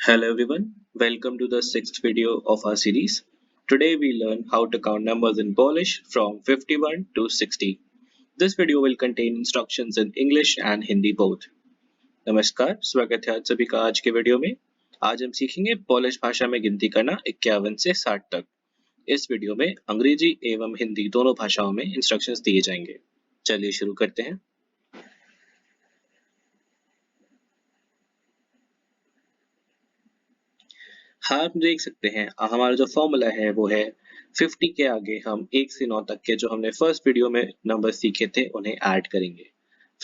Hello everyone, welcome to the sixth video of our series. Today we learn how to count numbers in Polish from 51 to 60. This video will contain instructions in English and Hindi both. नमस्कार, स्वागत है आप सभी का आज के video में। आज हम सीखेंगे पोलिश भाषा में गिनती करना 51 से 60 तक। इस वीडियो में अंग्रेजी एवं हिंदी दोनों भाषाओं में इंस्ट्रक्शंस दिए जाएंगे। चलिए शुरू करते हैं। हाँ, आप देख सकते हैं हमारा जो फॉर्मूला है वो है 50 के आगे हम 1 से 9 तक के जो हमने फर्स्ट वीडियो में नंबर सीखे थे उन्हें ऐड करेंगे।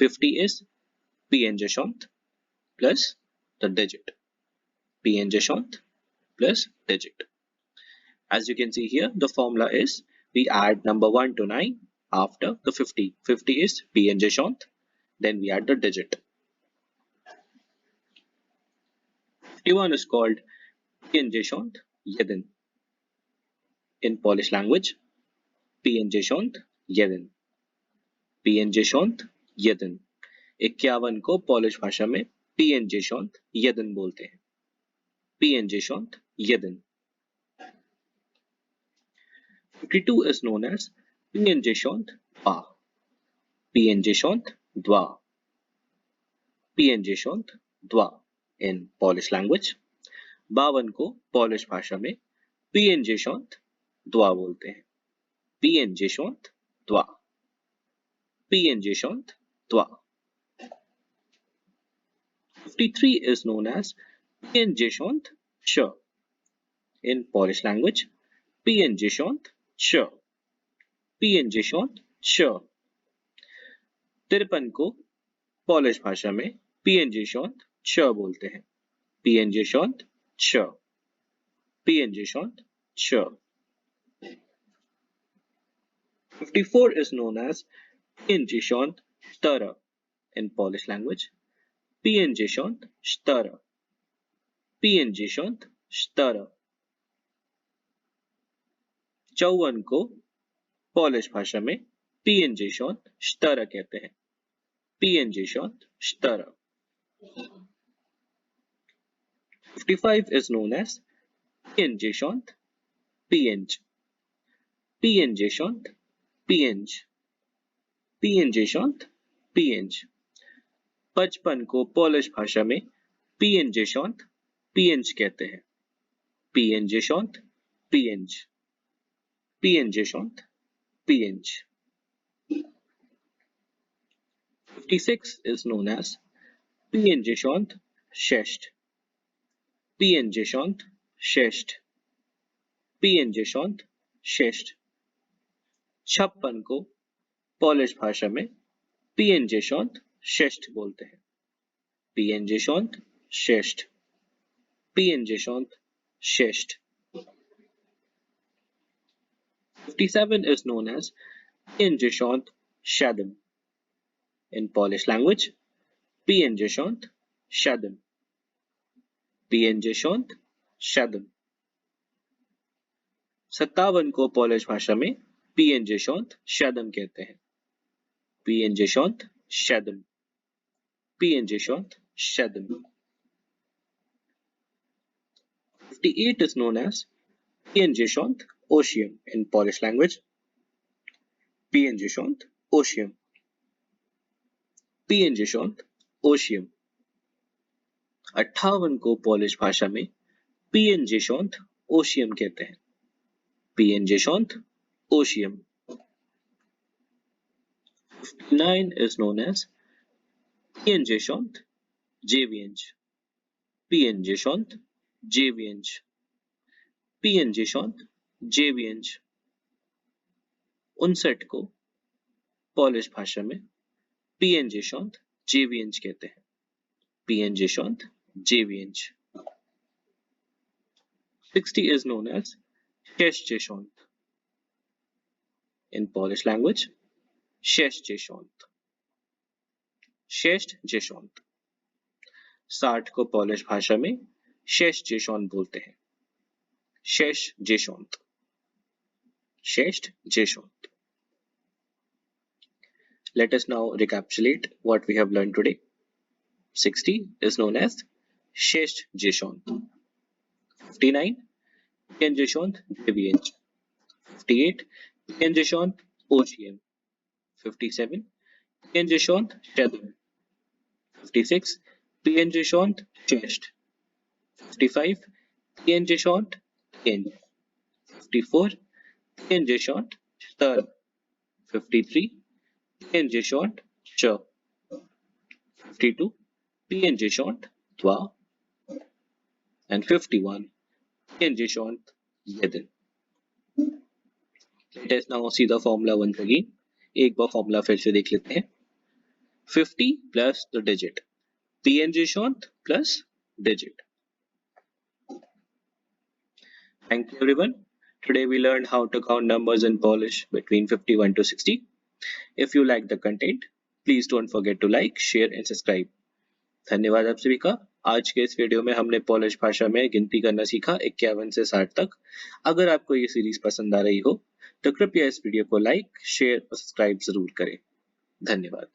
50 is PN plus the digit. PN plus digit. As you can see here, the formula is we add number 1 to 9 after the 50. 50 is PN then we add the digit. 51 is called PN jeden. In Polish language, PN jeden. PN jeden. 51 को Polish भाषा में PN jeden बोलते हैं। PN jeden. 52 is known as PN dwa. PN dwa. PN dwa in Polish language. 52 को Polish भाषा में PN dwa बोलते हैं। PN dwa. PN dwa. 53 is known as PN sh. In Polish language, PN sh. PN sh. 53 को Polish भाषा में PN sh बोलते हैं। PN sh. PN sh. 54 is known as PN stara in Polish language. PN stara. PN stara. 54 को Polish भाषा में PN stara कहते हैं। PN stara. 55 is known as PN PN. PN PN. PN PN. 55 को Polish भाषा में PN PN कहते हैं। PN PN. PN PN. 56 is known as PN sześć. PN sześć. PN sześć. 56 को पोलिश भाषा में PN sześć बोलते हैं। PN sześć. PN sześć. 57 is known as PN siedem. In Polish language, PN siedem. PN siedem. 57 को Polish भाषा में PN siedem कहते हैं। PN siedem. PN siedem. 58 is known as PN osiem in Polish language. PN osiem. PN osiem. 58 को Polish भाषा में PN osiem कहते हैं। PN osiem. 59 is known as PN dziewięć. PN dziewięć. PN dziewięć. 59 को Polish भाषा में PN dziewięć कहते हैं। PN dziewięć. 60 is known as sześćdziesiąt. In Polish language, sześćdziesiąt. sześćdziesiąt. 60 को पोलिश भाषा में sześćdziesiąt बोलते हैं। sześćdziesiąt. sześćdziesiąt. Let us now recapitulate what we have learned today. 60 is known as sześćdziesiąt. 59 PN Jashwant JVH, 58 PN Jashwant OGM, 57 PN Jashwant Shadam, 56 PN Jashwant Chest, 55 PN Jashwant Hinge, 54 PN Jashwant Stern, 53 PN Jashwant Ch, 52 PN Jashwant Dwa, and 51 PN Jashwant Yedin. Let us now see the formula once again. एक बार formula फिर से देख लेते हैं. 50 plus the digit PN Jashwant plus digit. Thank you everyone. Today we learned how to count numbers in Polish between 51 to 60. If you like the content, please don't forget to like, share and subscribe. धन्यवाद आप सभी का. आज के इस video में हमने Polish भाषा में गिनती करना सीखा 51 से 60 तक. अगर आपको ये सीरीज पसंद आ रही हो तो कृपया इस वीडियो को लाइक, शेयर और सब्सक्राइब जरूर करें. धन्यवाद.